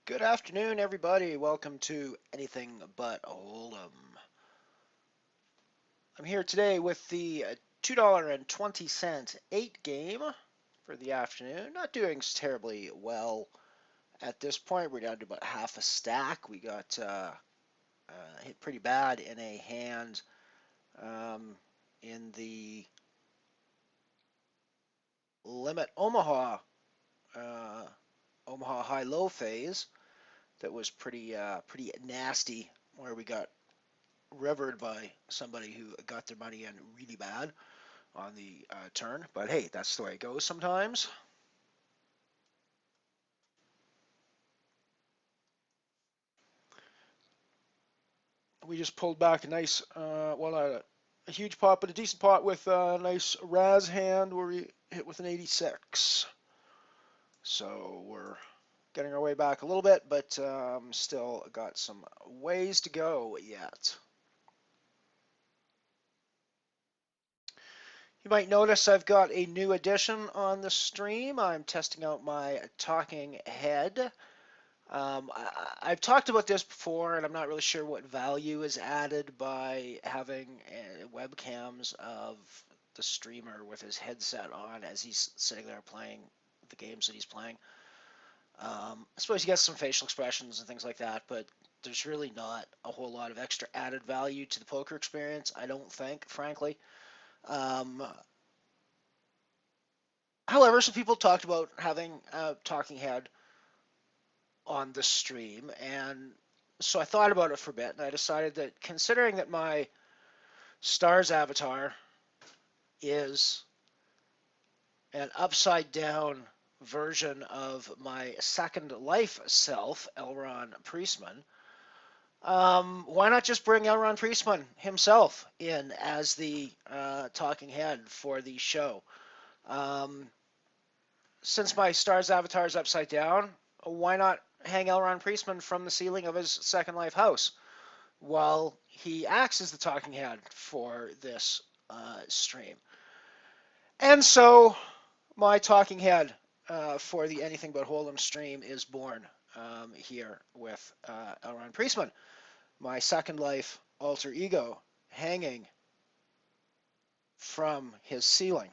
Good afternoon, everybody. Welcome to Anything But HoldEm. I'm here today with the $2.20 8 game for the afternoon. Not doing terribly well at this point. We're down to about half a stack. We got hit pretty bad in a hand in the limit Omaha high-low phase. That was pretty nasty, where we got rivered by somebody who got their money in really bad on the turn. But hey, that's the way it goes sometimes. We just pulled back a nice, well, not a huge pot, but a decent pot with a nice Raz hand where we hit with an 86. So we're getting our way back a little bit, but still got some ways to go yet. You might notice I've got a new addition on the stream. I'm testing out my talking head. I've talked about this before, and I'm not really sure what value is added by having webcams of the streamer with his headset on as he's sitting there playing the games that he's playing. I suppose you get some facial expressions and things like that, but there's really not a whole lot of extra added value to the poker experience, I don't think, frankly. Um, However, some people talked about having a talking head on the stream, and so I thought about it for a bit, and I decided that considering that my Stars avatar is an upside down version of my Second Life self, Elron Priestman, why not just bring Elron Priestman himself in as the talking head for the show? Um, since my Stars avatar is upside down, why not hang Elron Priestman from the ceiling of his Second Life house while he acts as the talking head for this stream? And so my talking head for the Anything But Hold'em stream is born here with Elron Priestman, my Second Life alter ego, hanging from his ceiling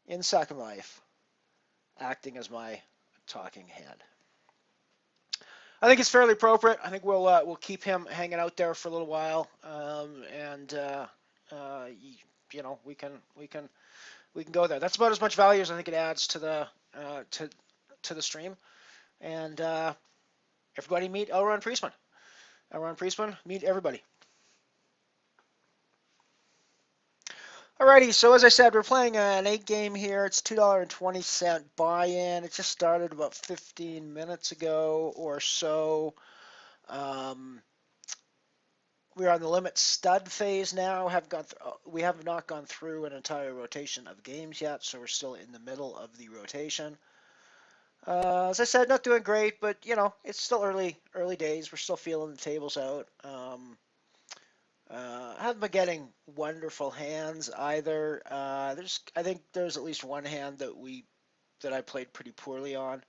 in Second Life, acting as my talking head. I think it's fairly appropriate. I think we'll keep him hanging out there for a little while, and you know we can go there. That's about as much value as I think it adds to the to the stream. And everybody meet Elron Priestman. Elron Priestman, meet everybody. Alrighty, so as I said, we're playing an 8 game here. It's $2.20 buy-in. It just started about 15 minutes ago or so. We're on the limit stud phase now. We have not gone through an entire rotation of games yet, so we're still in the middle of the rotation. As I said, not doing great, but you know, it's still early days. We're still feeling the tables out. Haven't been getting wonderful hands either. I think there's at least one hand that I played pretty poorly on.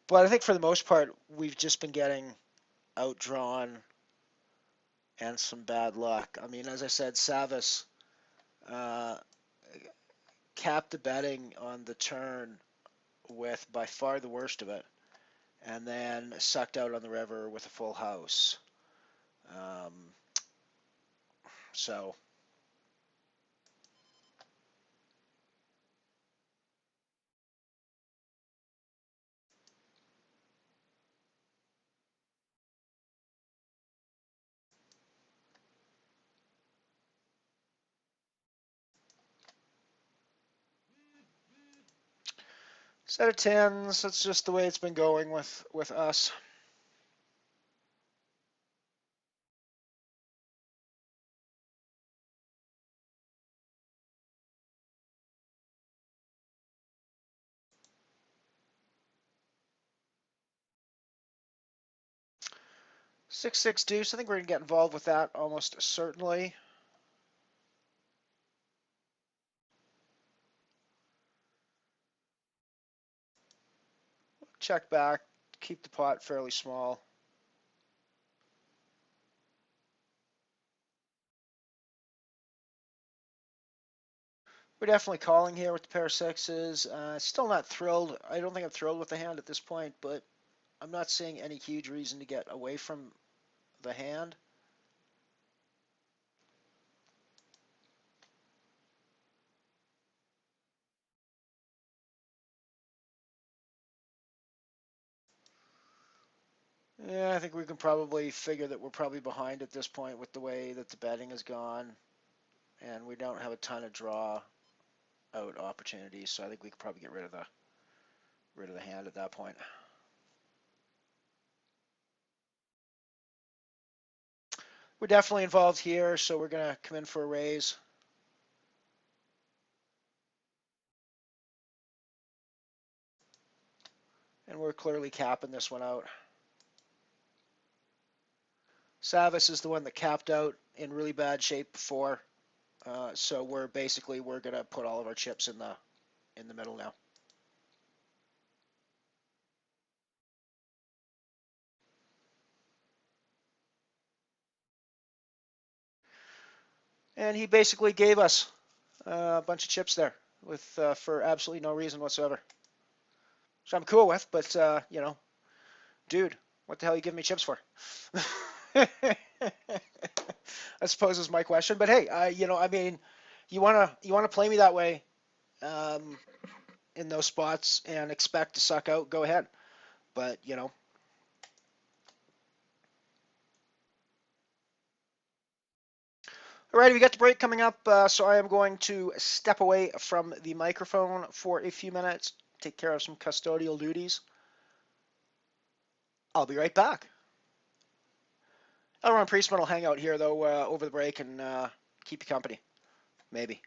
But I think for the most part, we've just been getting outdrawn and some bad luck. I mean, as I said, Savas uh, capped the betting on the turn with by far the worst of it, and then sucked out on the river with a full house. Um, so set of tens. That's just the way it's been going with us. 6-6 deuce. I think we're going to get involved with that almost certainly. Check back. Keep the pot fairly small. We're definitely calling here with the pair of sixes. Still not thrilled. I don't think I'm thrilled with the hand at this point, but I'm not seeing any huge reason to get away from the hand. Yeah, I think we can probably figure that we're probably behind at this point with the way that the betting has gone, and we don't have a ton of draw out opportunities, so I think we could probably get rid of the hand at that point. We're definitely involved here, so we're gonna come in for a raise. And we're clearly capping this one out. Savis is the one that capped out in really bad shape before, so we're gonna put all of our chips in the middle now. And he basically gave us a bunch of chips there with for absolutely no reason whatsoever. So I'm cool with, but you know, dude, what the hell are you giving me chips for? I suppose is my question. But hey, you know, I mean, you wanna play me that way um, in those spots and expect to suck out, go ahead. But you know, all right, we got the break coming up, so I am going to step away from the microphone for a few minutes, take care of some custodial duties. I'll be right back. Elron Priestman will hang out here though over the break and keep you company, maybe.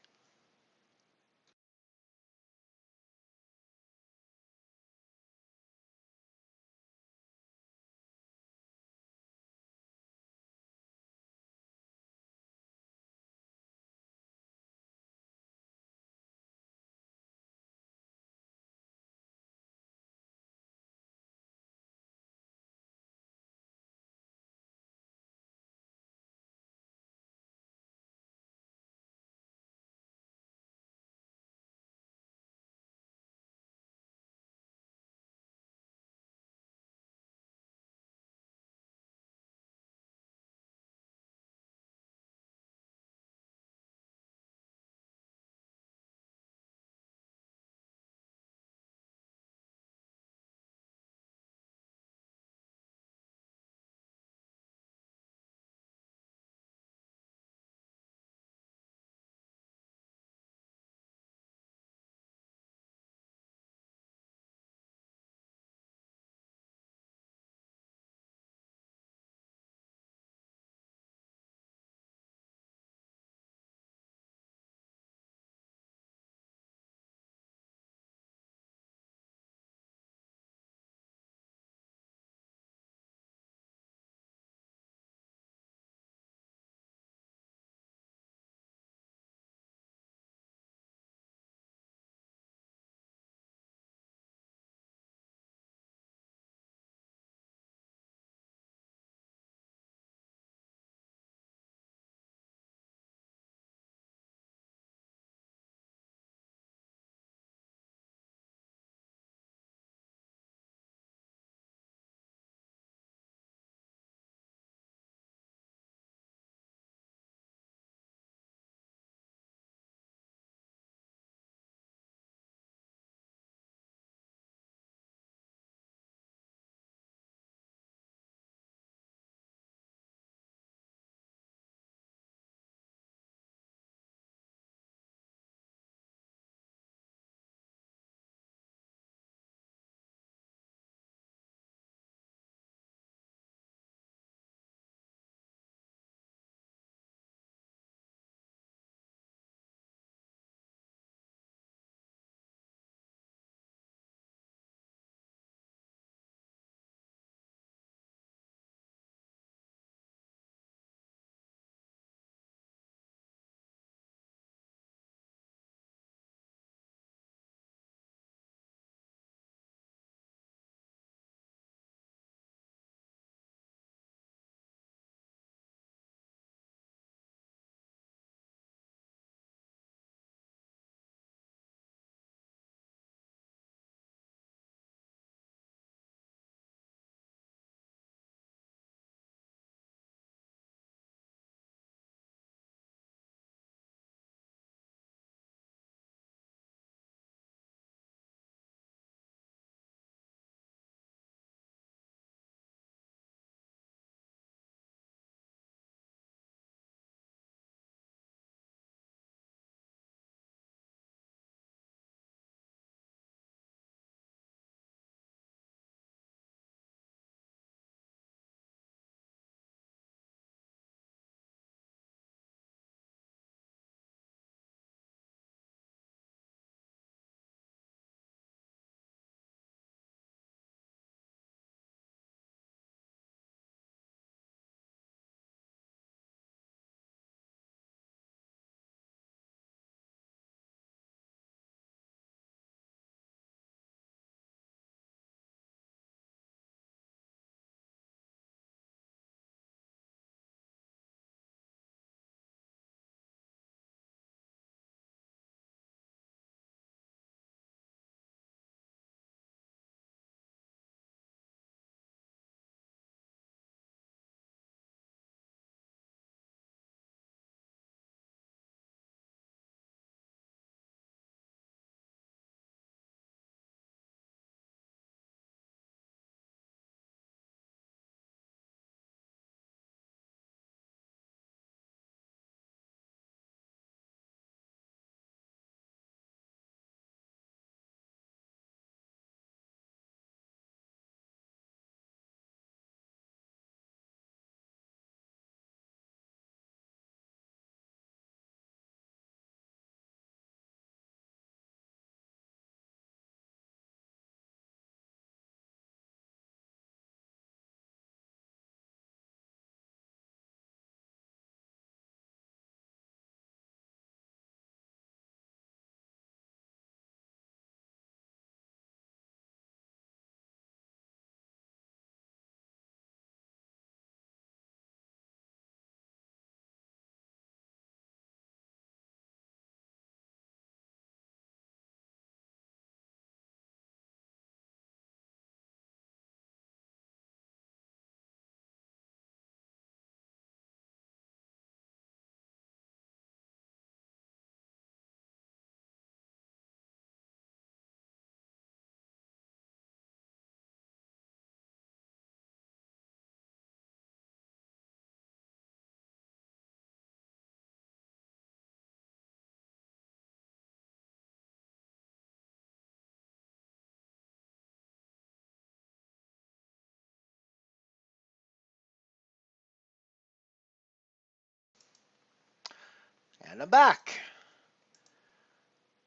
And I'm back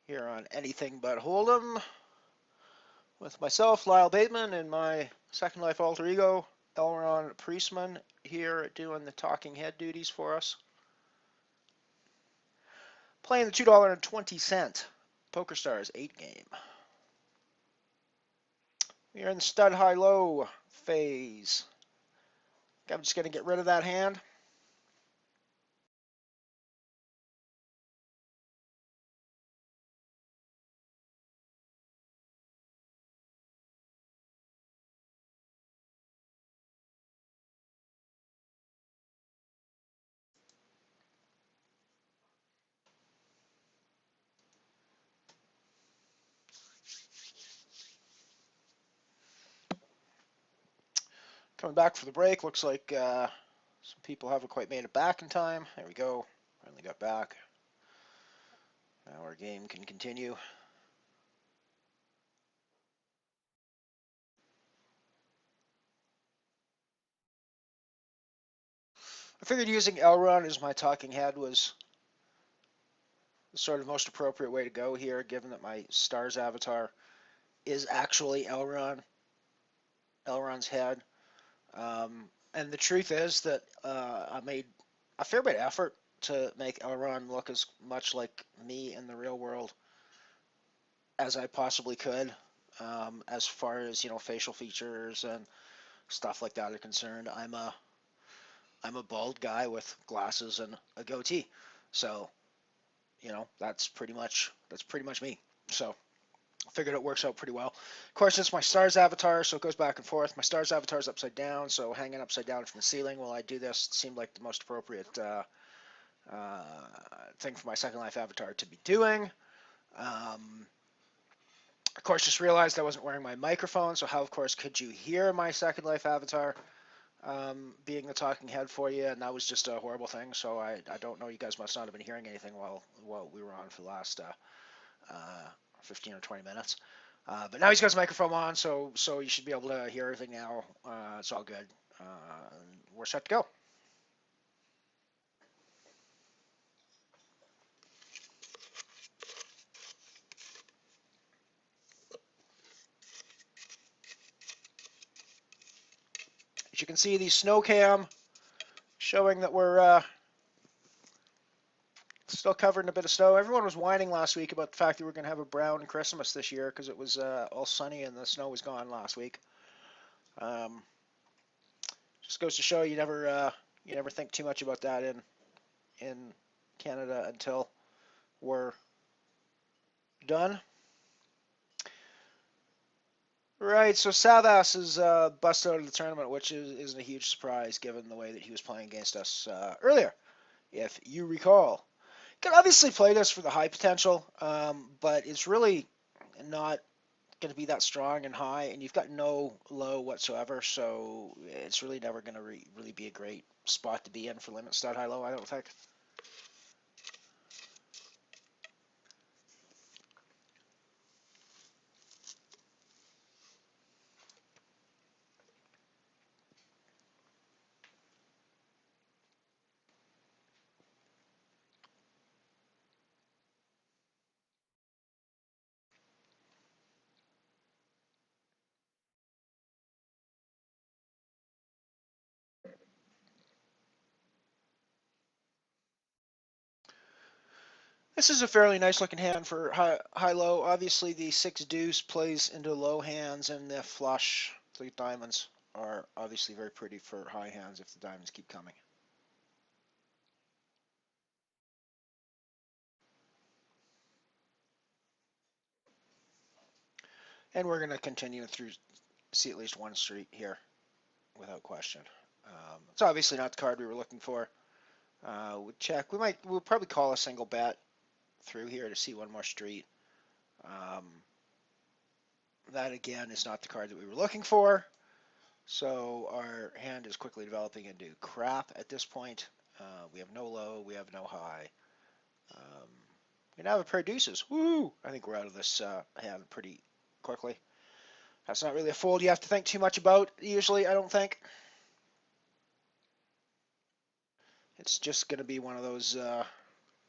here on Anything But Hold'em with myself, Lyle Bateman, and my Second Life alter ego, Elron Priestman, here doing the talking head duties for us. Playing the $2.20 PokerStars 8 game. We are in the stud high-low phase. I'm just going to get rid of that hand. Coming back for the break. Looks like some people haven't quite made it back in time. There we go. Finally got back. Now our game can continue. I figured using Elron as my talking head was the sort of most appropriate way to go here, given that my stars avatar is actually Elron's head. And the truth is that I made a fair bit of effort to make Elron look as much like me in the real world as I possibly could, as far as facial features and stuff like that are concerned. I'm a bald guy with glasses and a goatee, so that's pretty much me. So I figured it works out pretty well. Of course, it's my stars avatar, so it goes back and forth. My stars avatar is upside down, so hanging upside down from the ceiling while I do this seemed like the most appropriate thing for my Second Life avatar to be doing. Of course, just realized I wasn't wearing my microphone, so how, of course, could you hear my Second Life avatar being the talking head for you? And that was just a horrible thing, so I don't know. You guys must not have been hearing anything while we were on for the last 15 or 20 minutes. But now he's got his microphone on, so you should be able to hear everything now. It's all good. We're set to go. As you can see, the snow cam showing that we're still covered in a bit of snow. Everyone was whining last week about the fact that we were going to have a brown Christmas this year because it was all sunny and the snow was gone last week. Just goes to show you never think too much about that in Canada until we're done. Right, so Savas is busted out of the tournament, which isn't a huge surprise given the way that he was playing against us earlier, if you recall. Can obviously play this for the high potential, but it's really not going to be that strong and high, and you've got no low whatsoever, so it's really never going to really be a great spot to be in for limit stud high low, I don't think. This is a fairly nice looking hand for high-low. Obviously, the 6 deuce plays into low hands, and the flush, the diamonds, are obviously very pretty for high hands if the diamonds keep coming. And we're going to continue through, see at least one street here, without question. It's obviously not the card we were looking for. We'll check. We'll probably call a single bet through here to see one more street. That again is not the card that we were looking for. So our hand is quickly developing into crap at this point. We have no low, we have no high. We now have a pair of deuces. Woo! I think we're out of this hand pretty quickly. That's not really a fold you have to think too much about, usually, I don't think. It's just going to be one of those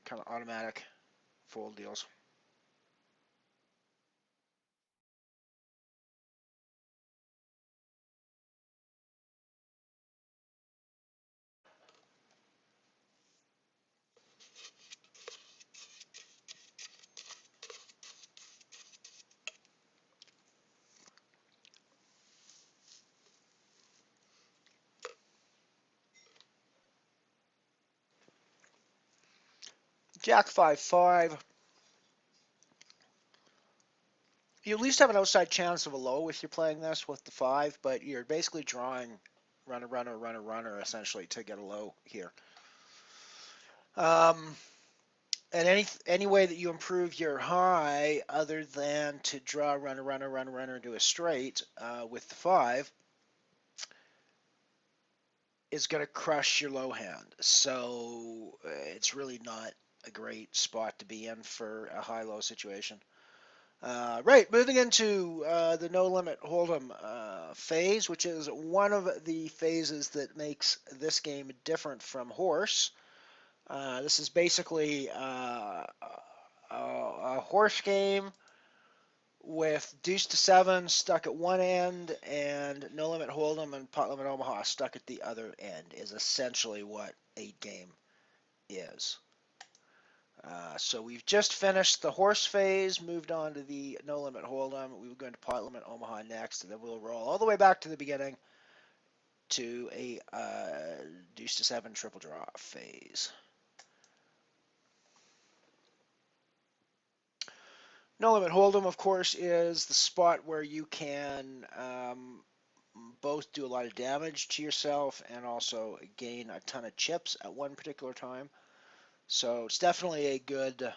kind of automatic fold deals. Jack 5-5. You at least have an outside chance of a low if you're playing this with the 5, but you're basically drawing runner, runner, runner, runner essentially to get a low here. And any way that you improve your high other than to draw runner, runner, runner, runner into a straight with the 5 is going to crush your low hand. So it's really not a great spot to be in for a high-low situation. Right, moving into the no limit hold'em phase, which is one of the phases that makes this game different from horse. This is basically a horse game with deuce to 7 stuck at one end and no limit hold'em and pot limit Omaha stuck at the other end is essentially what a game is. So we've just finished the horse phase, moved on to the no limit hold'em. We were going to pot limit Omaha next, and then we'll roll all the way back to the beginning to a deuce to 7 triple draw phase. No limit hold'em, of course, is the spot where you can both do a lot of damage to yourself and also gain a ton of chips at one particular time. So it's definitely a good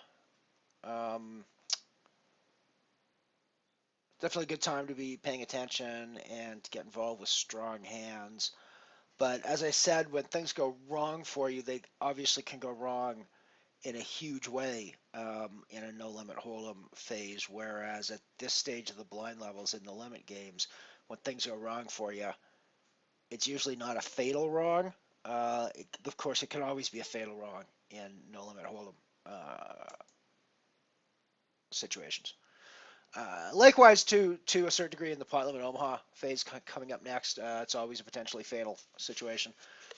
time to be paying attention and to get involved with strong hands. But as I said, when things go wrong for you, they obviously can go wrong in a huge way in a no limit hold'em phase. Whereas at this stage of the blind levels in the limit games, when things go wrong for you, it's usually not a fatal wrong. Of course, it can always be a fatal wrong in no limit hold'em situations. Likewise, to a certain degree, in the pot limit Omaha phase coming up next, it's always a potentially fatal situation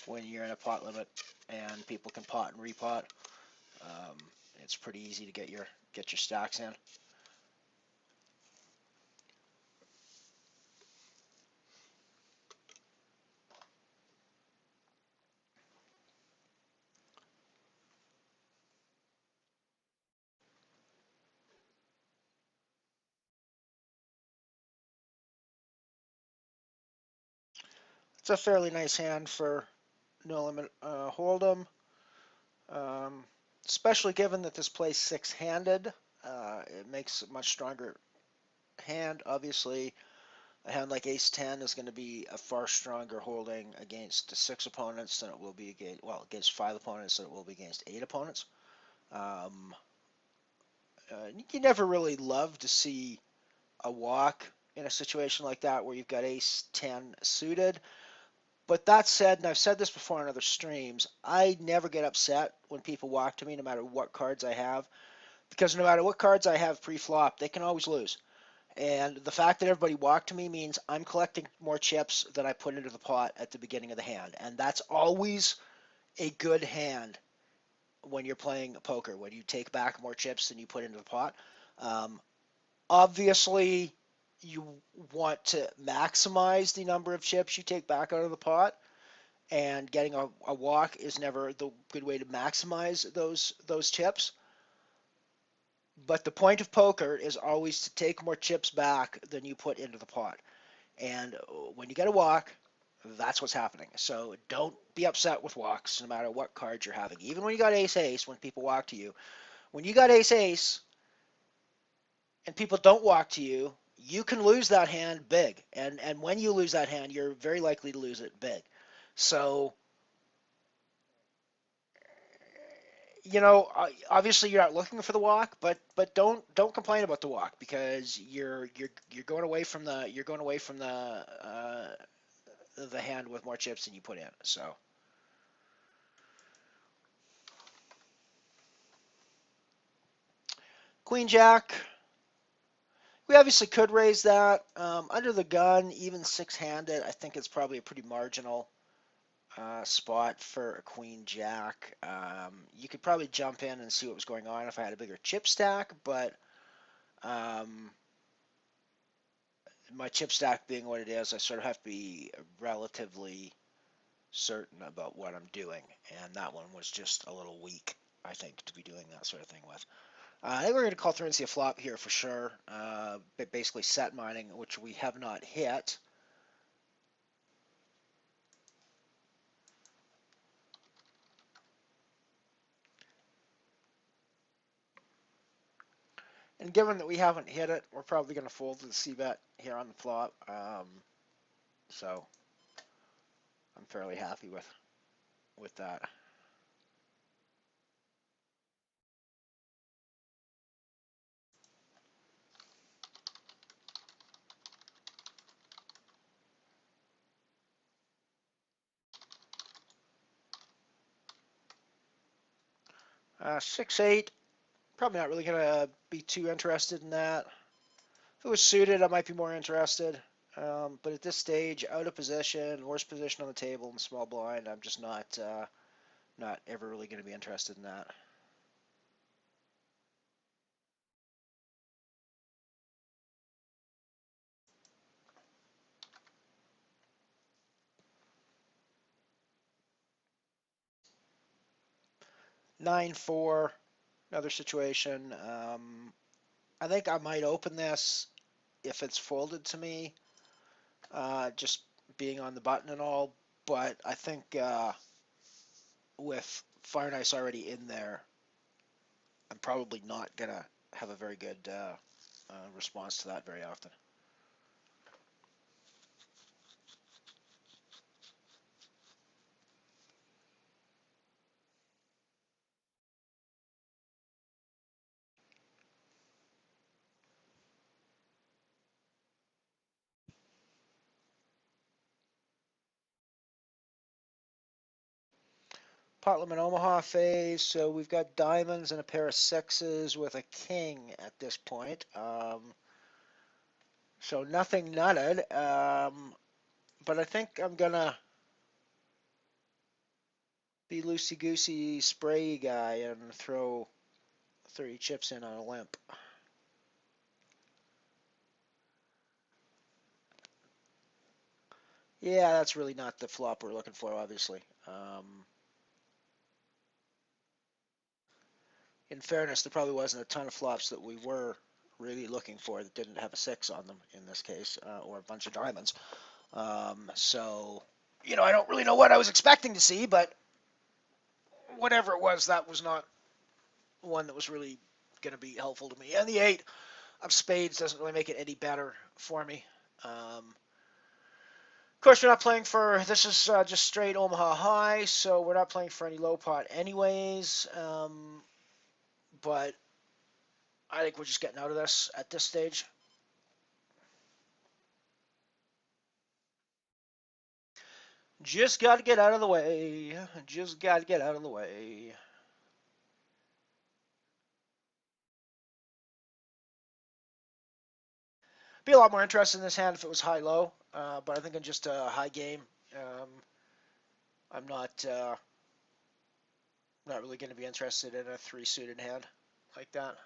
when you're in a pot limit and people can pot and repot. It's pretty easy to get your stacks in. It's a fairly nice hand for no limit hold'em, um, especially given that this plays six-handed. It makes a much stronger hand. Obviously, a hand like Ace-10 is going to be a far stronger holding against 6 opponents than it will be against 5 opponents than it will be against 8 opponents. Um, you never really love to see a walk in a situation like that where you've got Ace-10 suited. But that said, and I've said this before on other streams, I never get upset when people walk to me no matter what cards I have, because no matter what cards I have pre-flop, they can always lose. And the fact that everybody walked to me means I'm collecting more chips than I put into the pot at the beginning of the hand. And that's always a good hand when you're playing poker, when you take back more chips than you put into the pot. Um, Obviously, you want to maximize the number of chips you take back out of the pot, and getting a walk is never the good way to maximize those chips. But the point of poker is always to take more chips back than you put into the pot. And when you get a walk, that's what's happening. So don't be upset with walks, no matter what cards you're having. Even when you got ace-ace, when people walk to you. When you got ace-ace and people don't walk to you, you can lose that hand big. And when you lose that hand, you're very likely to lose it big. So, obviously you're not looking for the walk, but don't complain about the walk because you're going away from the hand with more chips than you put in. So Queen Jack. We obviously could raise that. Under the gun, even six-handed, I think it's probably a pretty marginal spot for a Queen Jack. You could probably jump in and see what was going on if I had a bigger chip stack, but um, my chip stack being what it is, I sort of have to be relatively certain about what I'm doing, and that one was just a little weak, I think, to be doing that sort of thing with. I think we're going to call through and see a flop here for sure. Basically set mining, which we have not hit. And given that we haven't hit it, we're probably going to fold to the C-bet here on the flop. So I'm fairly happy with that. Six eight. Probably not really going to be too interested in that. If it was suited, I might be more interested. But at this stage, out of position, worst position on the table, and small blind, I'm just not ever really going to be interested in that. Nine four, another situation. I think I might open this if it's folded to me, just being on the button and all. But I think with Fire and Ice already in there, I'm probably not gonna have a very good response to that very often. Pot limit Omaha phase, so we've got diamonds and a pair of sixes with a king at this point. So nothing nutted, but I think I'm gonna be loosey-goosey spray guy and throw 30 chips in on a limp. Yeah, that's really not the flop we're looking for, obviously. In fairness, there probably wasn't a ton of flops that we were really looking for that didn't have a six on them in this case, or a bunch of diamonds. So, I don't really know what I was expecting to see, but whatever it was, that was not one that was really going to be helpful to me. And the eight of spades doesn't really make it any better for me. Of course, we're not playing for, this is just straight Omaha high, so we're not playing for any low pot anyways. But I think we're just getting out of this at this stage. Just got to get out of the way. Just got to get out of the way. Be a lot more interested in this hand if it was high-low, but I think in just a high game, I'm not really going to be interested in a three-suited hand like that.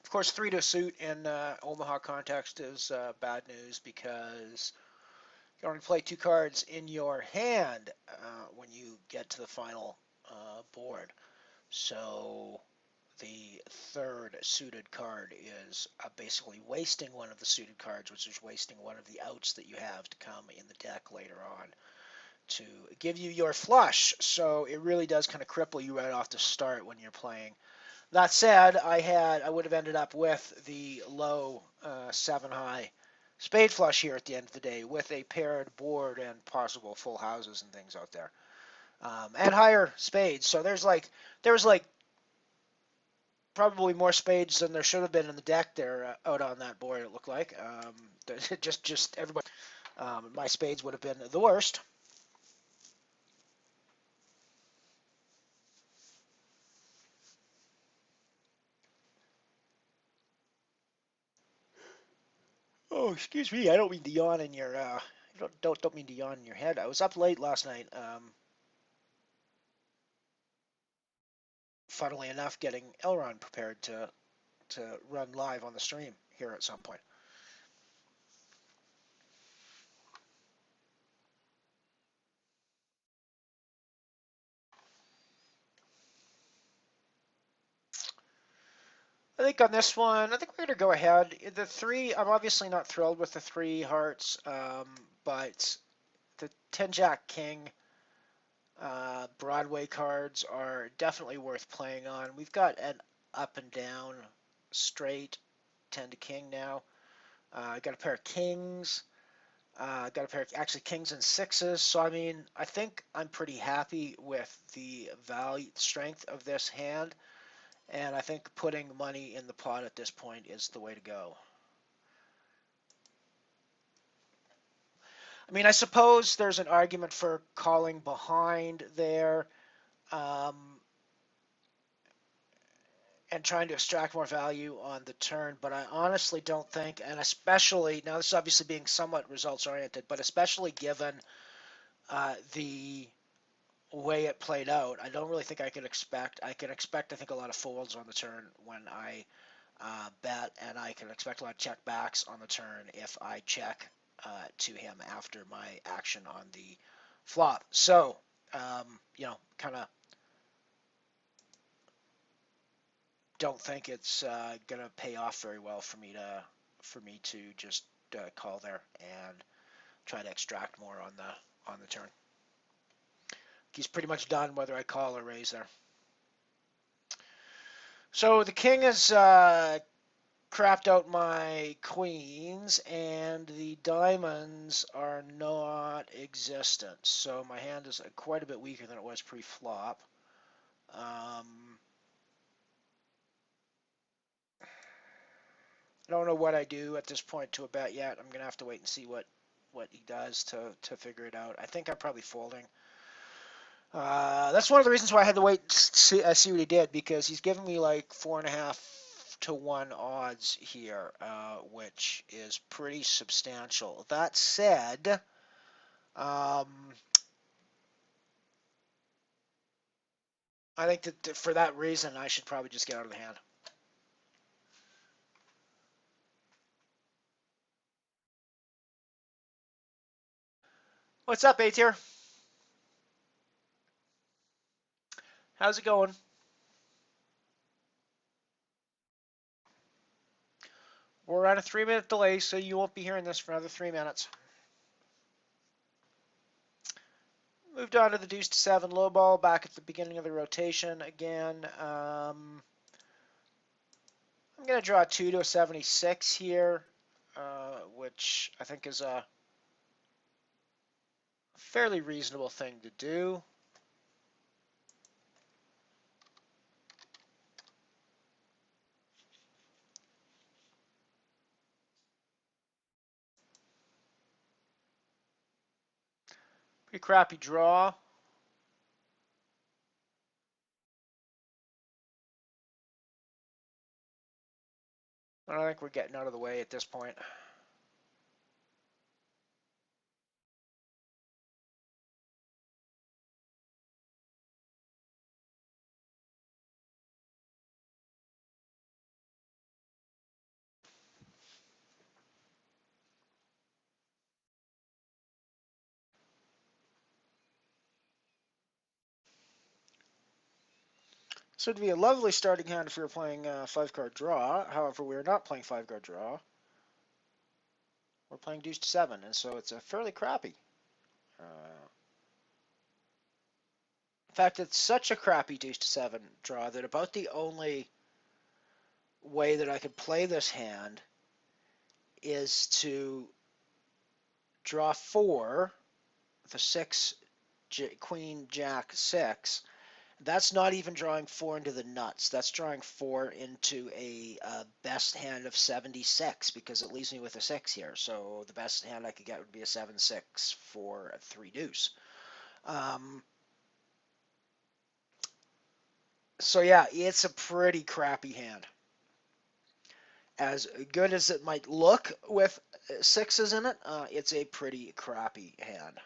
Of course, three to suit in Omaha context is bad news because you only play two cards in your hand when you get to the final board. So the third suited card is basically wasting one of the suited cards, which is wasting one of the outs that you have to come in the deck later on to give you your flush. So it really does kind of cripple you right off the start when you're playing. That said, I would have ended up with the low seven high spade flush here at the end of the day with a paired board and possible full houses and things out there. And higher spades. So there was like probably more spades than there should have been in the deck there out on that board. It looked like just everybody. My spades would have been the worst. Oh, excuse me. I don't mean to yawn in your don't mean to yawn in your head. I was up late last night. Funnily enough, getting Elron prepared to run live on the stream here at some point. I think on this one, I think we're going to go ahead. The three, I'm obviously not thrilled with the three hearts, but the 10 Jack King Broadway cards are definitely worth playing on. We've got an up and down straight 10 to King now. Got a pair of Kings. Got a pair of actually Kings and sixes. So I mean, I think I'm pretty happy with the value strength of this hand. And I think putting money in the pot at this point is the way to go. I mean, I suppose there's an argument for calling behind there and trying to extract more value on the turn, but I honestly don't think, and especially, now this is obviously being somewhat results oriented, but especially given the way it played out, I don't really think I can expect, I think, a lot of folds on the turn when I bet, and I can expect a lot of check backs on the turn if I check to him after my action on the flop. So, kind of don't think it's going to pay off very well for me to just call there and try to extract more on the turn. He's pretty much done whether I call or raise there. So the king has crapped out my queens, and the diamonds are not existent. So my hand is quite a bit weaker than it was pre-flop. I don't know what I do at this point to a bet yet. I'm gonna have to wait and see what he does to figure it out. I think I'm probably folding. That's one of the reasons why I had to wait to see what he did, because he's giving me like 4.5 to 1 odds here, which is pretty substantial. That said, I think that for that reason, I should probably just get out of the hand. What's up, A-tier? How's it going? We're on a 3-minute delay, so you won't be hearing this for another 3 minutes. Moved on to the deuce to 7 low ball back at the beginning of the rotation again. I'm going to draw a 2 to a 76 here, which I think is a fairly reasonable thing to do. Pretty crappy draw. I don't think we're getting out of the way at this point. So it'd be a lovely starting hand if we were playing 5-card draw. However, we're not playing 5-card draw. We're playing deuce to 7, and so it's a fairly crappy. In fact, it's such a crappy deuce to 7 draw that about the only way that I could play this hand is to draw 4, the 6, queen, jack, 6. That's not even drawing 4 into the nuts. That's drawing 4 into a best hand of 76, because it leaves me with a 6 here. So the best hand I could get would be a 7-6 for a 3 deuce. So yeah, it's a pretty crappy hand. As good as it might look with sixes in it, it's a pretty crappy hand.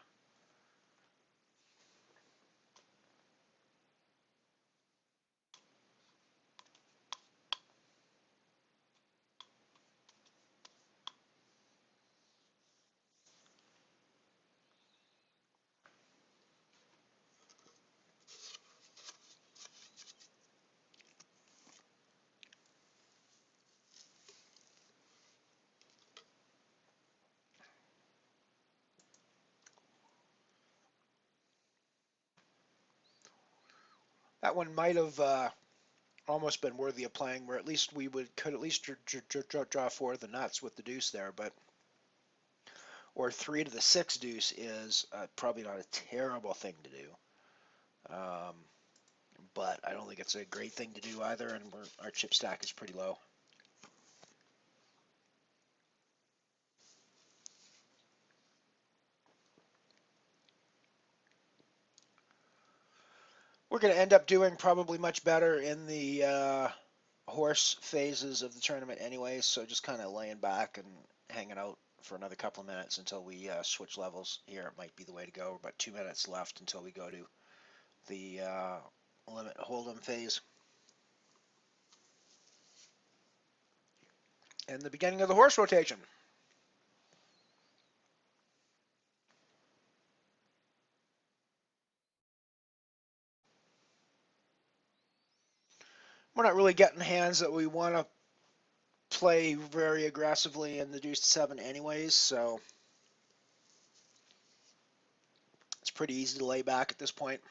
That one might have almost been worthy of playing, where at least we could at least draw four of the nuts with the deuce there, but or three to the six deuce is probably not a terrible thing to do. Um, but I don't think it's a great thing to do either, and our chip stack is pretty low. We're going to end up doing probably much better in the horse phases of the tournament anyways, so just kind of laying back and hanging out for another couple of minutes until we switch levels here. It might be the way to go. About 2 minutes left until we go to the limit HoldEm phase. And the beginning of the horse rotation. We're not really getting hands that we want to play very aggressively in the deuce to seven anyways, so it's pretty easy to lay back at this point.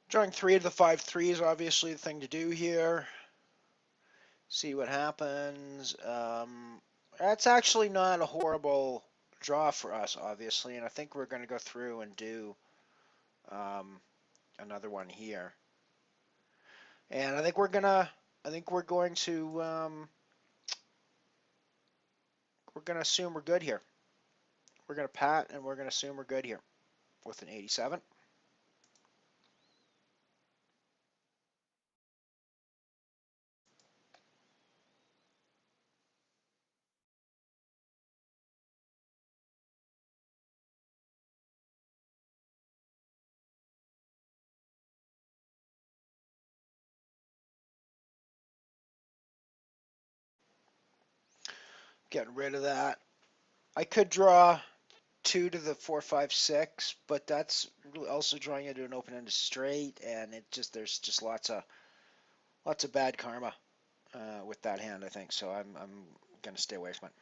Drawing three of the 5-3 is obviously the thing to do here. See what happens. That's actually not a horrible draw for us, obviously, and I think we're going to go through and do another one here. And I think we're going to assume we're good here. We're going to pat and we're going to assume we're good here with an 87. Getting rid of that. I could draw 2 to the 4-5-6, but that's also drawing into an open-ended straight, and there's just lots of bad karma with that hand, I think. So I'm gonna stay away from it.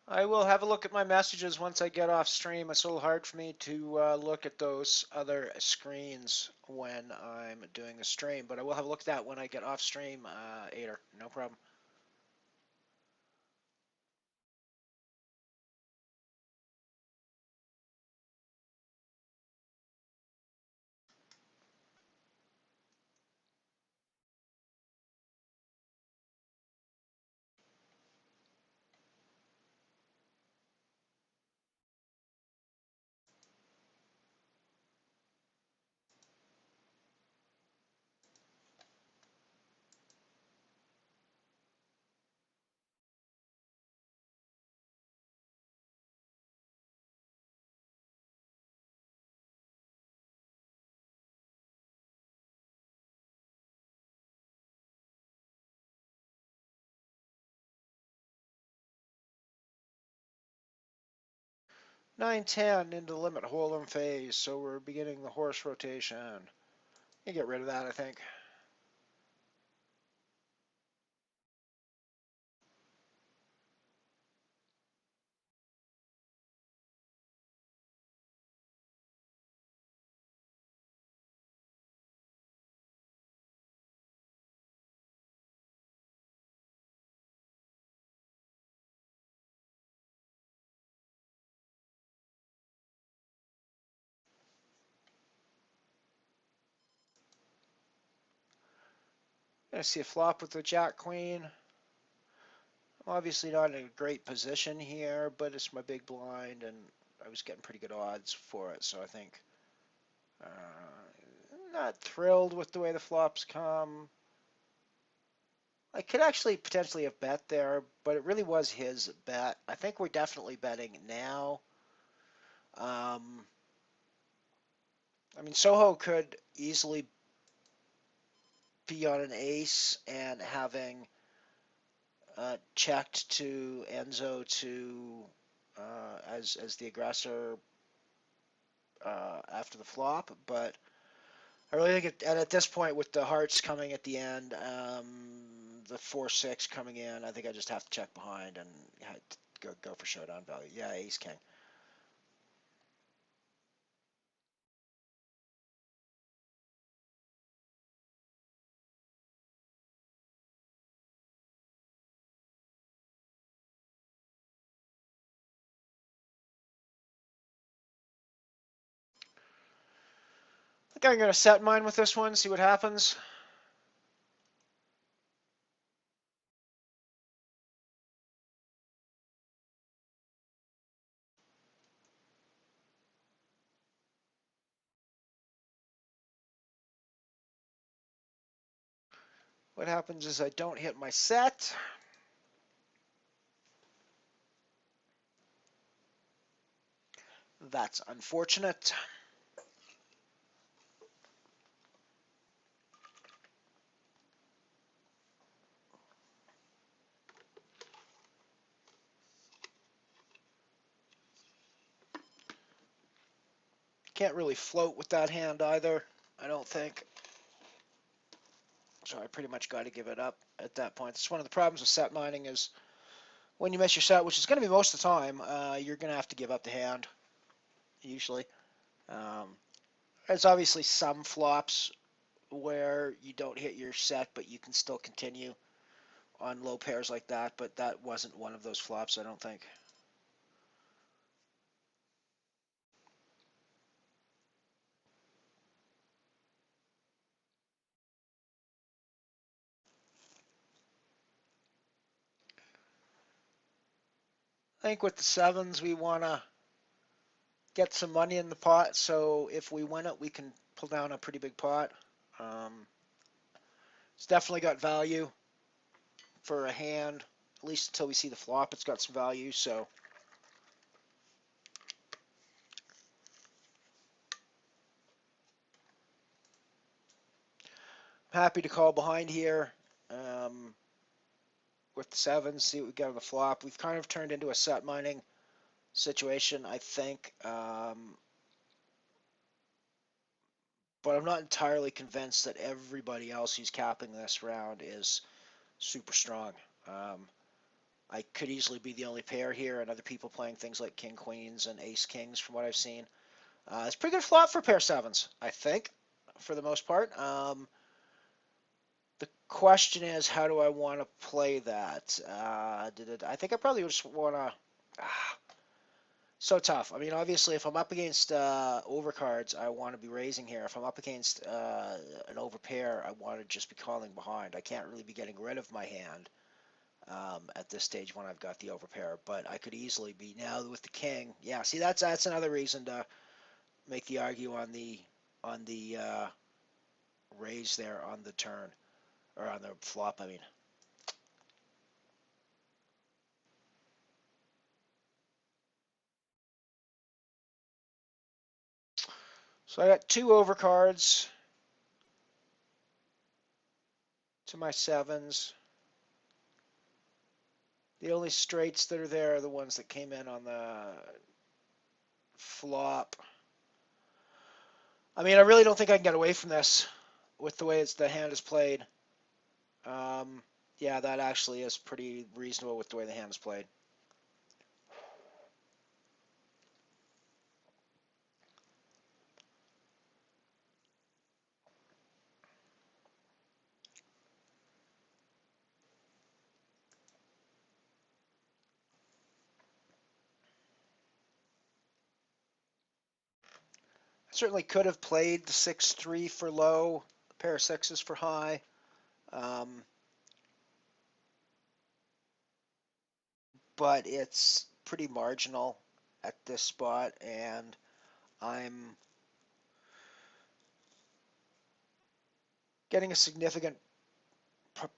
I will have a look at my messages once I get off stream. It's a little hard for me to look at those other screens when I'm doing the stream, but I will have a look at that when I get off stream, Ader. No problem. Nine ten into the limit hold'em phase, so we're beginning the horse rotation. You get rid of that, I think. I see a flop with the Jack Queen. I'm obviously not in a great position here, but it's my big blind, and I was getting pretty good odds for it, so I think not thrilled with the way the flops come. I could actually potentially have bet there, but it really was his bet. I think we're definitely betting now. Um, I mean, Soho could easily be on an ace and having checked to Enzo to as the aggressor after the flop, but I really think and at this point with the hearts coming at the end, the 4-6 coming in, I think I just have to check behind and go for showdown value. Yeah, ace king. I think I'm going to set mine with this one, see what happens. What happens is I don't hit my set. That's unfortunate. Can't really float with that hand either, I don't think. So I pretty much got to give it up at that point. It's one of the problems with set mining is when you miss your set, which is going to be most of the time, you're going to have to give up the hand, usually. Um, there's obviously some flops where you don't hit your set, but you can still continue on low pairs like that, but that wasn't one of those flops, I don't think. I think with the sevens, we want to get some money in the pot, so if we win it, we can pull down a pretty big pot. Um, it's definitely got value for a hand, at least until we see the flop. It's got some value, so I'm happy to call behind here with the sevens, see what we got on the flop. We've kind of turned into a set mining situation, I think, but I'm not entirely convinced that everybody else who's capping this round is super strong. Um, I could easily be the only pair here, and other people playing things like king queens and ace kings, from what I've seen. It's a pretty good flop for pair sevens, I think, for the most part. The question is, how do I want to play that? I think I probably just want to. So tough. I mean, obviously, if I'm up against overcards, I want to be raising here. If I'm up against an overpair, I want to just be calling behind. I can't really be getting rid of my hand at this stage when I've got the overpair. But I could easily be now with the king. Yeah, see, that's another reason to make the argue on the raise there on the turn or on the flop. I mean. So I got two overcards to my sevens. The only straights that are there are the ones that came in on the flop. I mean, I really don't think I can get away from this. with the way the hand is played, um, yeah, that actually is pretty reasonable with the way the hand is played. Certainly could have played the 6-3 for low, pair of sixes for high. Um, but it's pretty marginal at this spot, and I'm getting a significant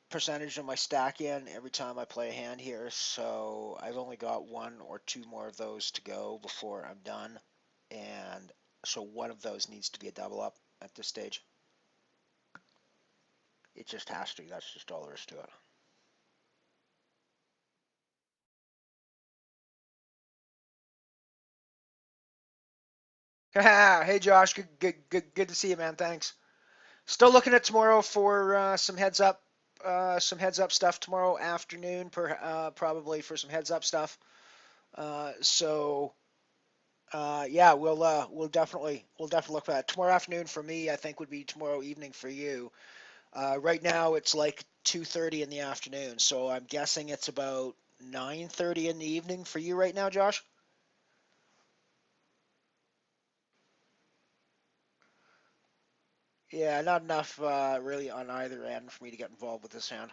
percentage of my stack in every time I play a hand here, so I've only got one or two more of those to go before I'm done, and so one of those needs to be a double up at this stage. It just has to. That's just all there is to it. Hey Josh, good to see you, man. Thanks. Still looking at tomorrow for some heads up stuff tomorrow afternoon, probably for some heads up stuff. So yeah, we'll definitely look for that tomorrow afternoon for me. I think would be tomorrow evening for you. Right now it's like 2:30 in the afternoon, so I'm guessing it's about 9:30 in the evening for you right now, Josh. Yeah, not enough really on either end for me to get involved with this hand.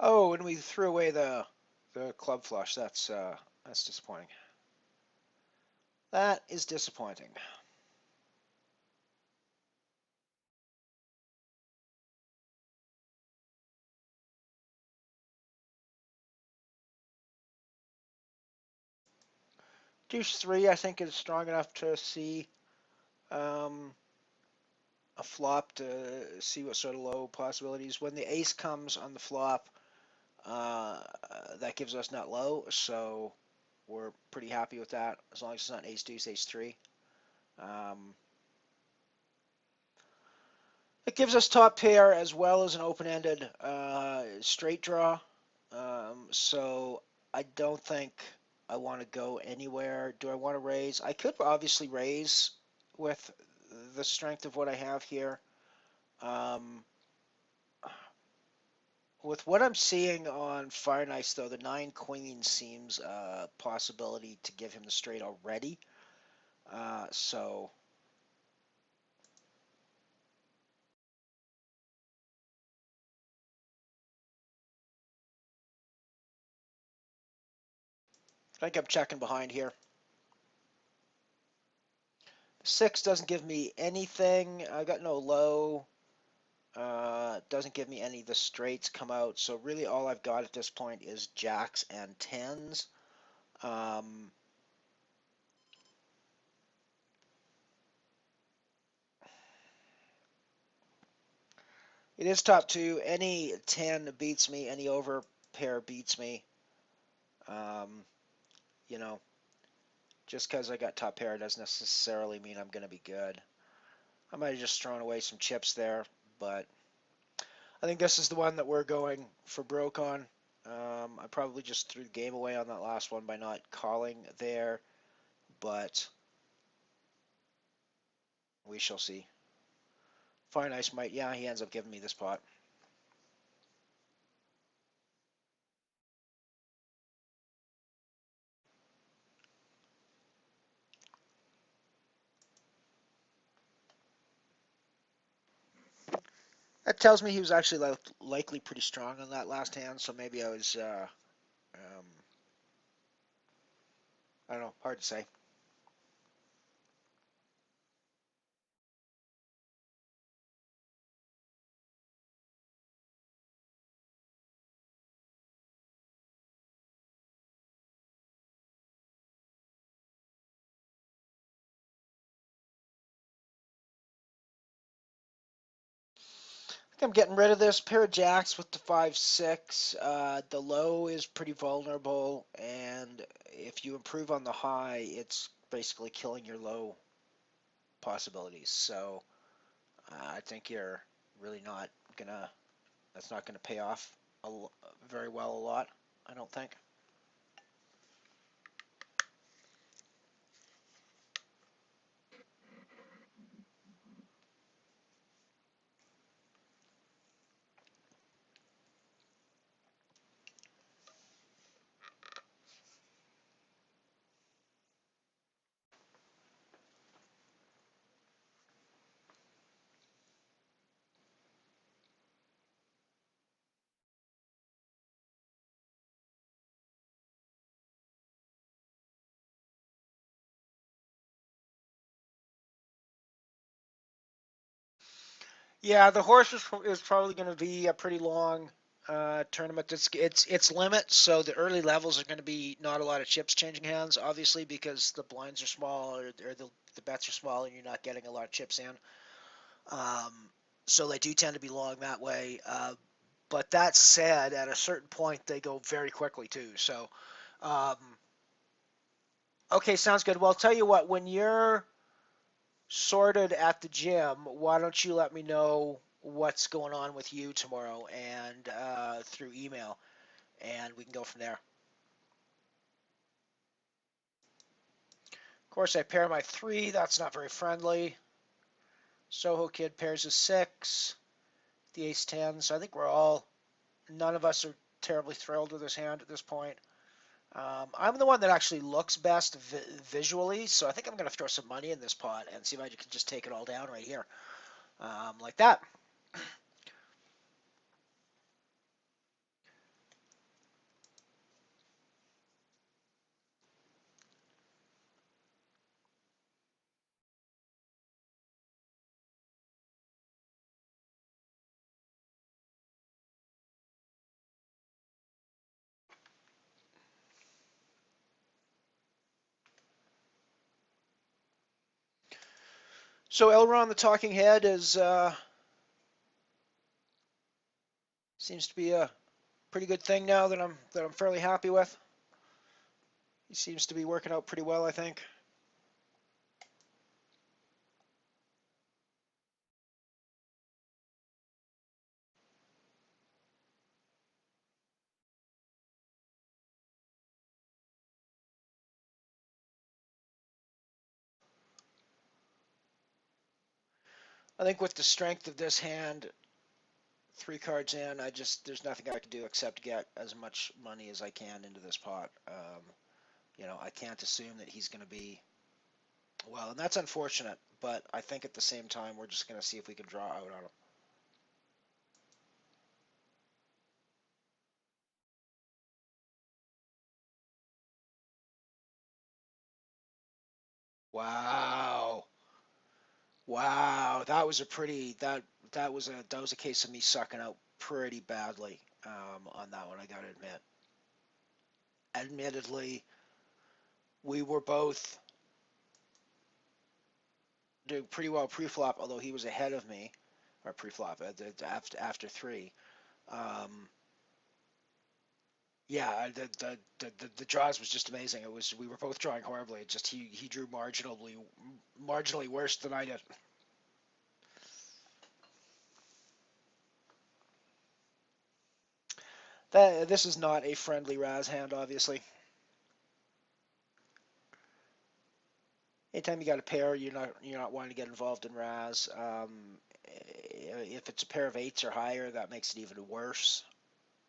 Oh, and we threw away the club flush. That's disappointing. That is disappointing. Deuce three, I think, is strong enough to see um, a flop to see what sort of low possibilities. When the ace comes on the flop, uh, that gives us nut low, so we're pretty happy with that as long as it's not ace deuce ace three. Um, it gives us top pair as well as an open-ended straight draw. So I don't think I want to go anywhere. Do I want to raise? I could obviously raise with the strength of what I have here. Um, with what I'm seeing on Fire Nice, though, the 9 queen seems a possibility to give him the straight already. So I think I'm checking behind here. 6 doesn't give me anything. I got no low. Doesn't give me any of the straights come out. So really all I've got at this point is jacks and tens. Um, it is top two. Any 10 beats me. Any over pair beats me. Um, you know, just because I got top pair doesn't necessarily mean I'm going to be good. I might have just thrown away some chips there, but I think this is the one that we're going for broke on. I probably just threw the game away on that last one by not calling there, but we shall see. Fire Nice might, yeah, he ends up giving me this pot. That tells me he was actually likely pretty strong on that last hand, so maybe I was, I don't know, hard to say. I'm getting rid of this pair of jacks with the 5-6. The low is pretty vulnerable, and if you improve on the high, it's basically killing your low possibilities. So I think you're really not gonna. That's not gonna pay off very well a lot. I don't think. Yeah, the horse is probably going to be a pretty long tournament. It's limit, so the early levels are going to be not a lot of chips changing hands, obviously, because the blinds are small or the bets are small and you're not getting a lot of chips in. Um, so they do tend to be long that way. But that said, at a certain point, they go very quickly too. So, um, okay, sounds good. Well, I'll tell you what, when you're sorted at the gym, why don't you let me know what's going on with you tomorrow and through email, and we can go from there. Of course, I pair my 3. That's not very friendly. Soho Kid pairs a 6. The ace 10. So I think none of us are terribly thrilled with this hand at this point. I'm the one that actually looks best visually, so I think I'm going to throw some money in this pot and see if I can just take it all down right here, like that. So Elron, the talking head, is seems to be a pretty good thing now that I'm fairly happy with. He seems to be working out pretty well, I think. I think with the strength of this hand, 3 cards in, there's nothing I can do except get as much money as I can into this pot. I can't assume that he's going to be well, and that's unfortunate. But I think at the same time, we're just going to see if we can draw out on him. Wow, wow, that was a pretty that was a case of me sucking out pretty badly on that one. I got to admit. Admittedly, we were both doing pretty well pre-flop, although he was ahead of me, or pre-flop after 3. Um, yeah, the draws was just amazing. It was we were both drawing horribly. It just he drew marginally worse than I did. This is not a friendly Raz hand, obviously. Anytime you got a pair, you're not wanting to get involved in Raz. If it's a pair of 8s or higher, that makes it even worse.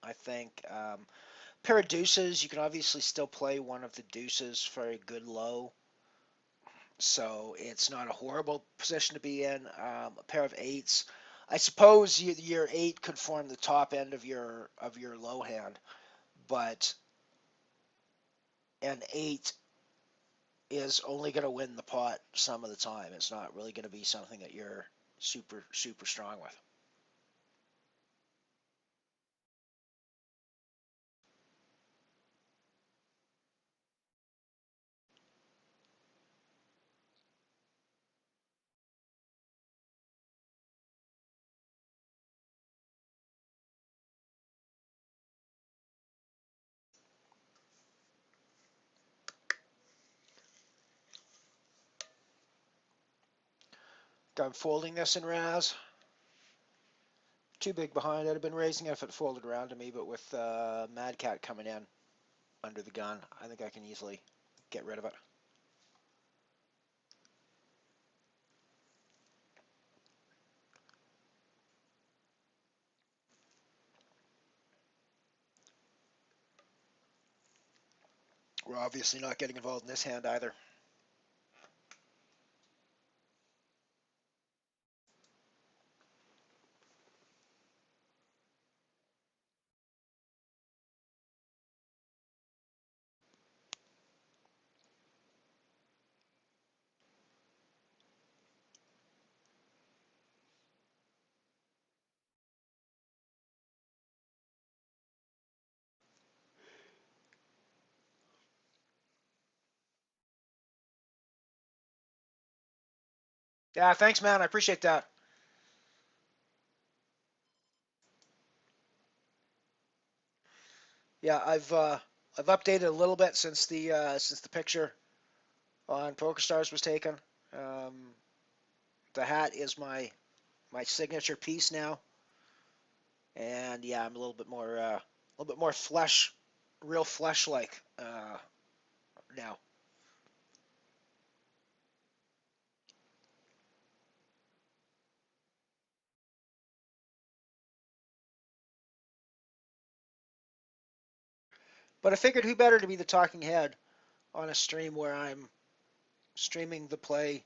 I think. Pair of deuces, you can obviously still play one of the deuces for a good low, so it's not a horrible position to be in. A pair of 8s, I suppose your 8 could form the top end of your low hand, but an 8 is only going to win the pot some of the time. It's not really going to be something that you're super super strong with. I'm folding this in RAS. Too big behind. I'd have been raising it if it folded around to me, but with Mad Cat coming in under the gun, I think I can easily get rid of it. We're obviously not getting involved in this hand either. Yeah, thanks, man. I appreciate that. Yeah, I've updated a little bit since the picture on PokerStars was taken. Um, the hat is my signature piece now, and yeah, I'm a little bit more flesh, real flesh like now. But I figured who better to be the talking head on a stream where I'm streaming the play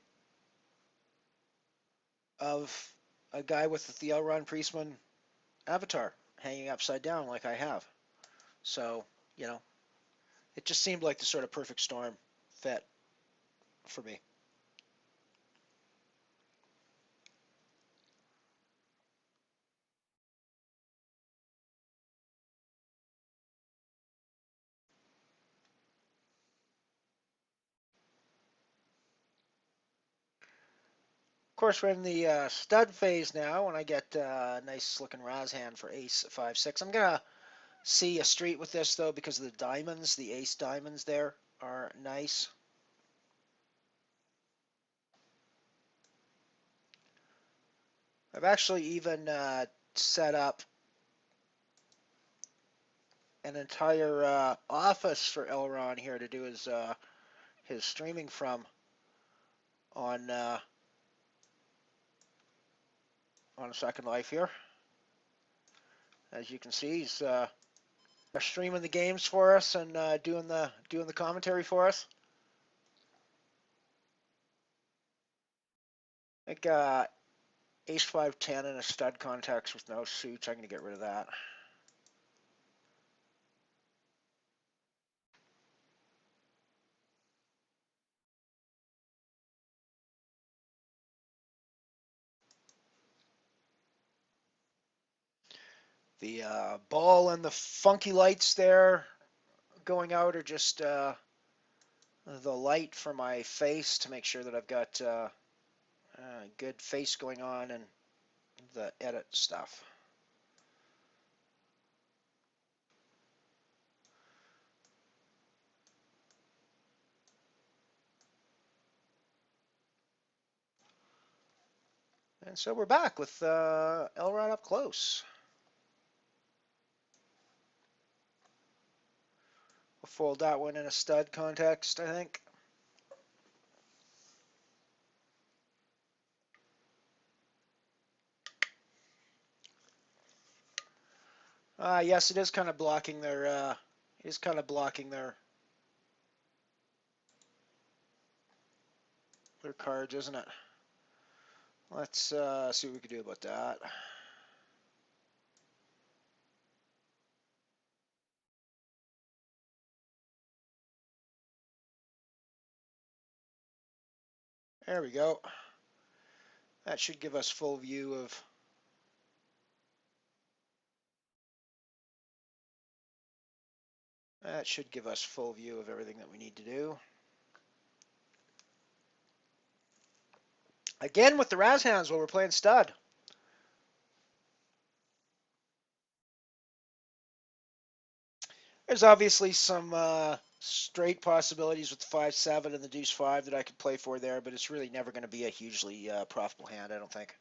of a guy with the Elron Priestman avatar hanging upside down like I have. So, you know, it just seemed like the sort of perfect storm fit for me. Of course, we're in the stud phase now. When I get a nice looking Raz hand for ace 5-6, I'm gonna see a street with this though because of the diamonds, the ace diamonds there are nice. I've actually even set up an entire office for Elron here to do his streaming from on on Second Life here. As you can see, he's streaming the games for us and doing the commentary for us. I think ace 5-10 in a stud context with no suits. I'm gonna get rid of that. The ball and the funky lights there going out are just the light for my face to make sure that I've got good face going on and the edit stuff. And so we're back with Elrod up close. We'll fold that one in a stud context, I think. Yes, it is kind of blocking their cards, isn't it? Let's see what we can do about that. There we go. That should give us full view of everything that we need to do. Again with the Raz hands while we're playing stud. There's obviously some straight possibilities with the 5-7 and the deuce 5 that I could play for there, but it's really never going to be a hugely profitable hand, I don't think.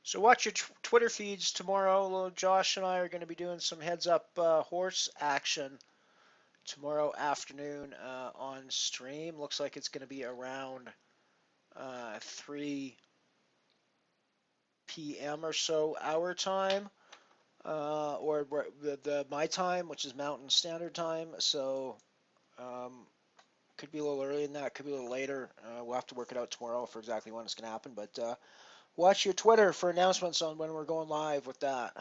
So watch your Twitter feeds tomorrow. Josh and I are going to be doing some heads up horse action tomorrow afternoon on stream. Looks like it's going to be around 3 p.m. or so our time, or the my time, which is Mountain Standard Time. So um, could be a little earlier than that, could be a little later. We'll have to work it out tomorrow for exactly when it's going to happen. But watch your Twitter for announcements on when we're going live with that.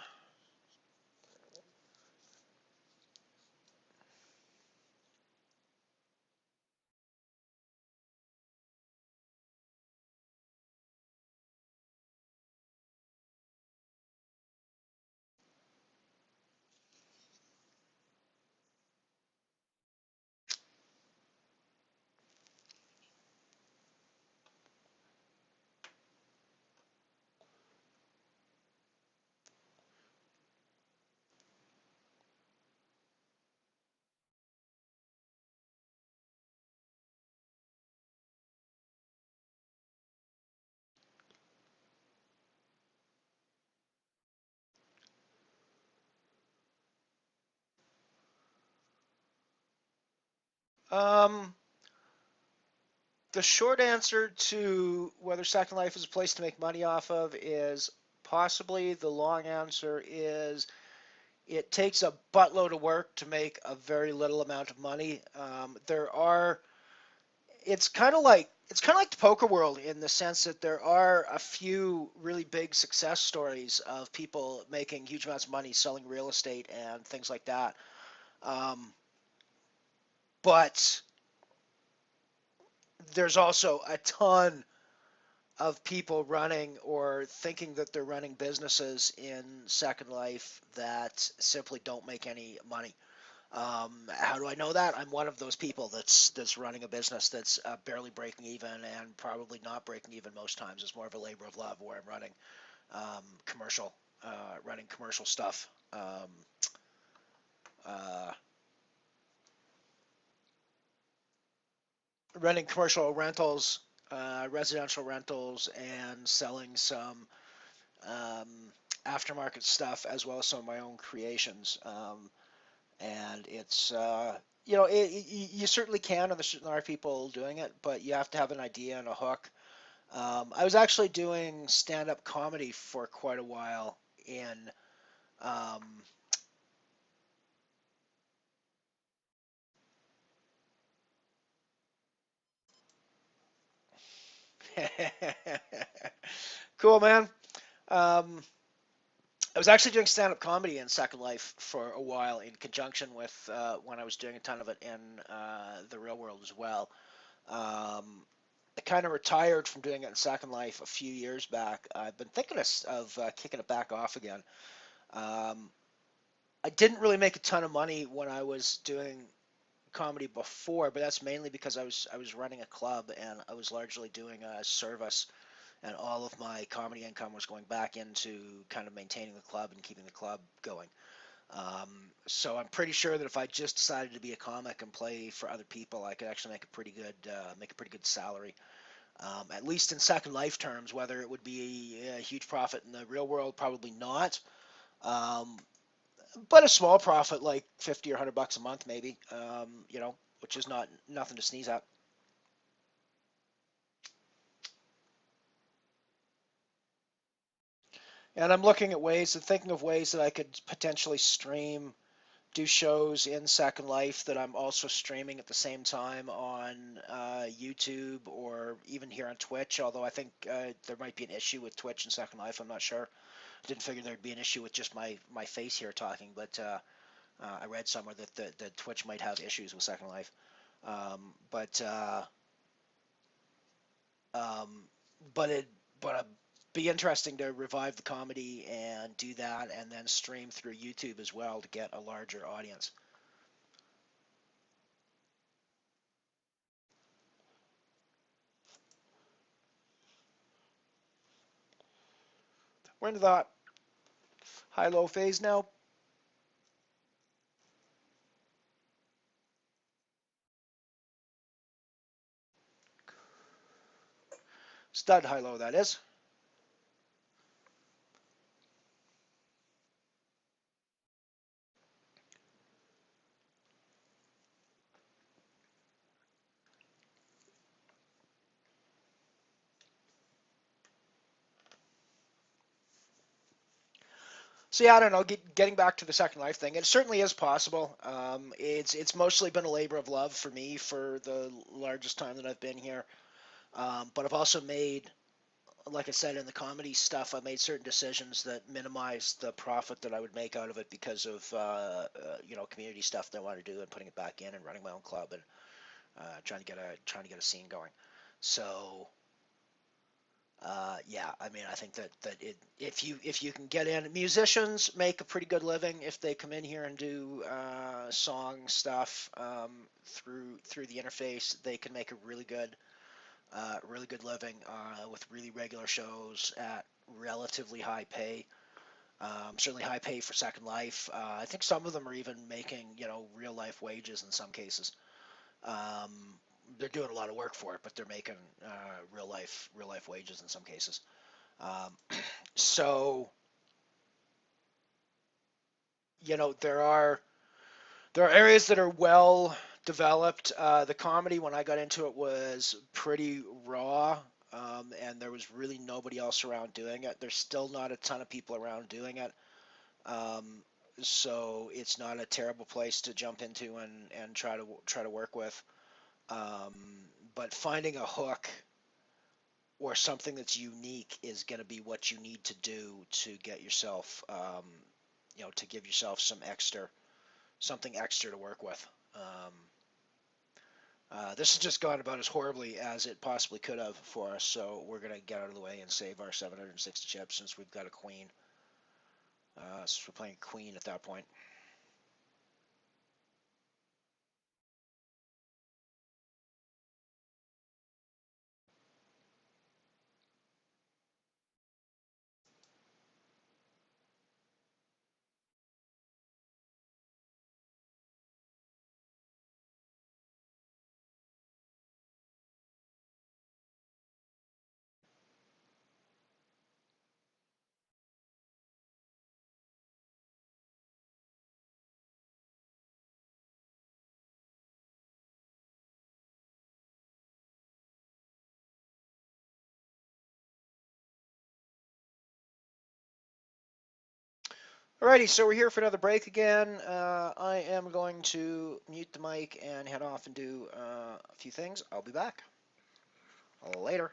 Um, the short answer to whether Second Life is a place to make money off of is possibly. The long answer is it takes a buttload of work to make a very little amount of money. There are it's kind of like the poker world in the sense that there are a few really big success stories of people making huge amounts of money selling real estate and things like that. Um, but there's also a ton of people running or thinking that they're running businesses in Second Life that simply don't make any money. How do I know that? I'm one of those people that's running a business that's barely breaking even and probably not breaking even most times. It's more of a labor of love where I'm running commercial, running commercial stuff, uh, running commercial rentals, residential rentals, and selling some um, aftermarket stuff as well as some of my own creations. And it's you certainly can, and there certainly are people doing it, but you have to have an idea and a hook. I was actually doing stand-up comedy for quite a while in um, cool, man. Um, I was actually doing stand-up comedy in Second Life for a while in conjunction with when I was doing a ton of it in the real world as well. Um, I kind of retired from doing it in Second Life a few years back. I've been thinking of kicking it back off again. Um, I didn't really make a ton of money when I was doing comedy before, but that's mainly because I was running a club and I was largely doing a service, and all of my comedy income was going back into kind of maintaining the club and keeping the club going. So I'm pretty sure that if I just decided to be a comic and play for other people, I could actually make a pretty good salary. At least in Second Life terms. Whether it would be a huge profit in the real world, probably not. Um, but a small profit, like 50 or $100 a month, maybe. Which is not nothing to sneeze at. And I'm looking at ways and thinking of ways that I could potentially stream do shows in Second Life that I'm also streaming at the same time on YouTube or even here on Twitch. Although I think there might be an issue with Twitch and Second Life. I'm not sure. I didn't figure there'd be an issue with just my face here talking, but I read somewhere that the Twitch might have issues with Second Life. But um, but it but be interesting to revive the comedy and do that, and then stream through YouTube as well to get a larger audience. We're into that high-low phase now. Stud high-low, that is. So yeah, I don't know. Getting back to the Second Life thing, it certainly is possible. It's mostly been a labor of love for me for the largest time that I've been here. But I've also made, like I said, in the comedy stuff, I made certain decisions that minimized the profit that I would make out of it because of community stuff that I want to do and putting it back in and running my own club and trying to get a scene going. So yeah, I mean, I think if you can get in, musicians make a pretty good living if they come in here and do song stuff through the interface. They can make a really good living with really regular shows at relatively high pay. Certainly high pay for Second Life. I think some of them are even making real life wages in some cases. Um, they're doing a lot of work for it, but they're making real life wages in some cases. Um, so there are areas that are well developed. The comedy when I got into it was pretty raw, and there was really nobody else around doing it. There's still not a ton of people around doing it. Um, so it's not a terrible place to jump into and try to work with. Um, but finding a hook or something that's unique is going to be what you need to do to get yourself, to give yourself something extra to work with. This has just gone about as horribly as it possibly could have for us, so we're going to get out of the way and save our 760 chips since we've got a queen. So we're playing queen at that point. Alrighty, so we're here for another break again. I am going to mute the mic and head off and do a few things. I'll be back later.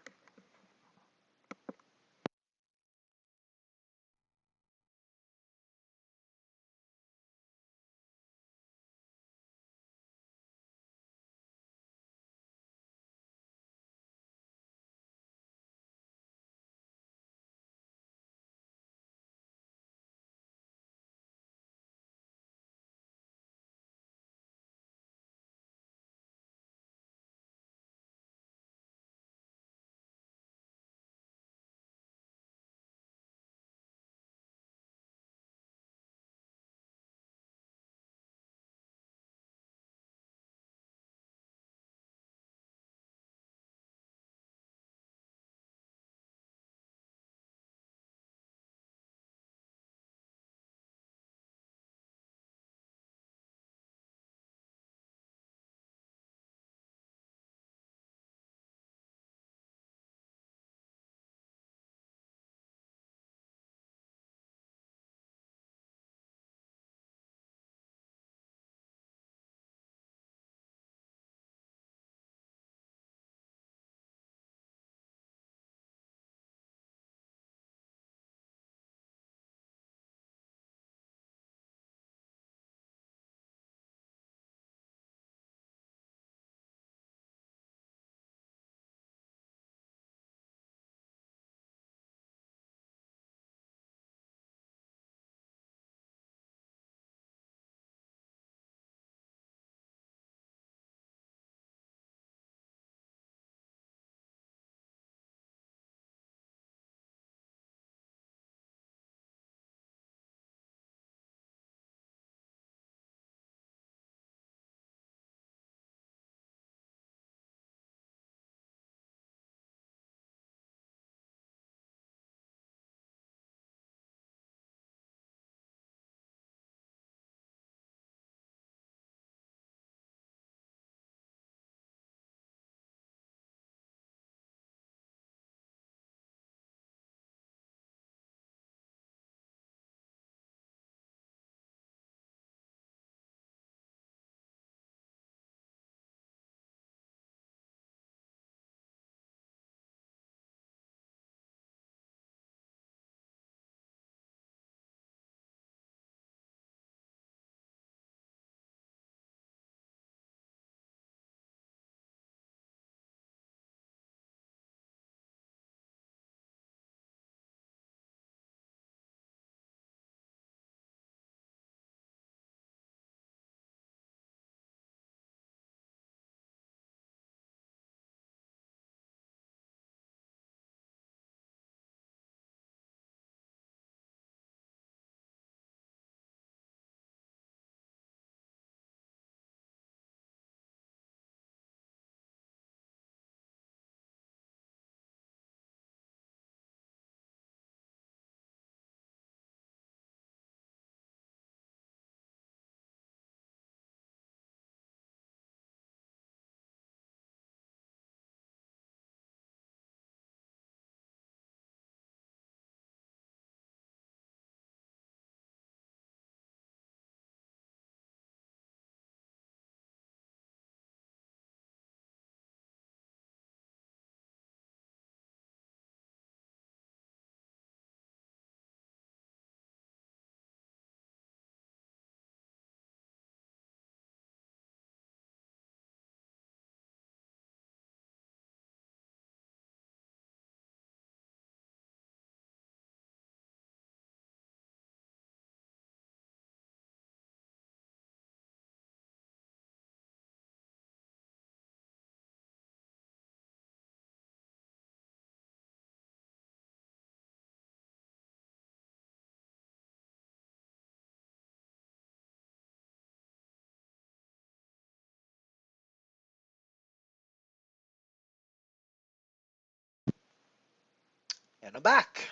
And I'm back.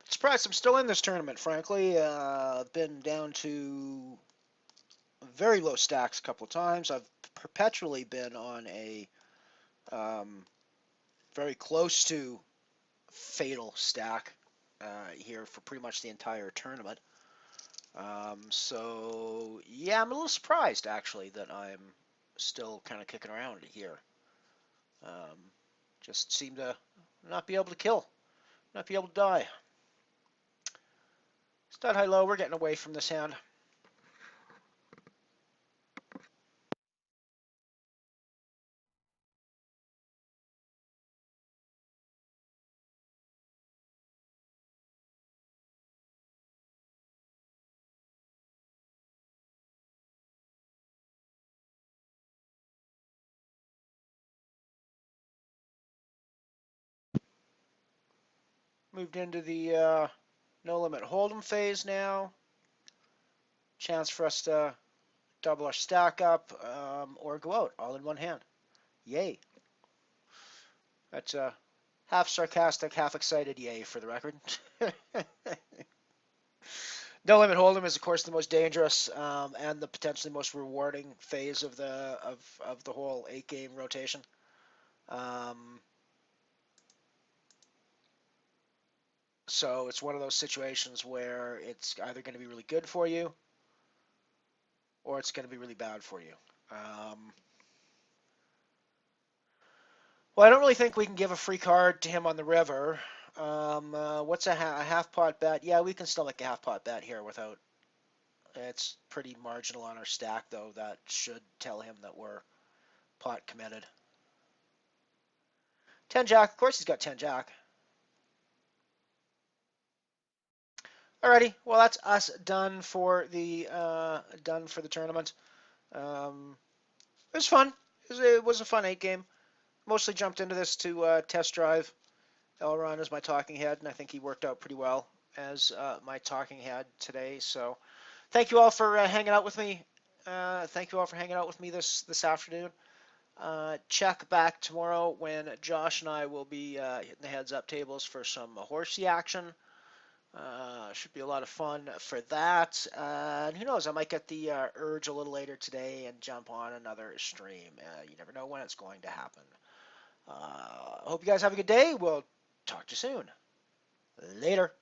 Surprised I'm still in this tournament, frankly. I've been down to very low stacks a couple of times. I've perpetually been on a very close to fatal stack here for pretty much the entire tournament. So yeah, I'm a little surprised actually that I'm still kind of kicking around here. Um, just seem to not be able to kill, not be able to die. Stud high low, we're getting away from this hand. Moved into the no limit hold'em phase now. Chance for us to double our stack up or go out all in one hand. Yay. That's a half sarcastic, half excited yay for the record. No limit hold'em is of course the most dangerous and the potentially most rewarding phase of the whole 8-game rotation. So it's one of those situations where it's either going to be really good for you or it's going to be really bad for you. Well, I don't really think we can give a free card to him on the river. What's a half pot bet? Yeah, we can still make a half pot bet here without. It's pretty marginal on our stack, though. That should tell him that we're pot committed. 10 jack. Of course, he's got 10 jack. Alrighty. Well, that's us done for the tournament. It was fun. It was a fun 8-game. Mostly jumped into this to test drive Elron as my talking head, and I think he worked out pretty well as my talking head today. So thank you all for hanging out with me. Thank you all for hanging out with me this afternoon. Check back tomorrow when Josh and I will be hitting the heads up tables for some horsey action. Should be a lot of fun for that. And who knows, I might get the urge a little later today and jump on another stream. You never know when it's going to happen. Hope you guys have a good day. We'll talk to you soon. Later.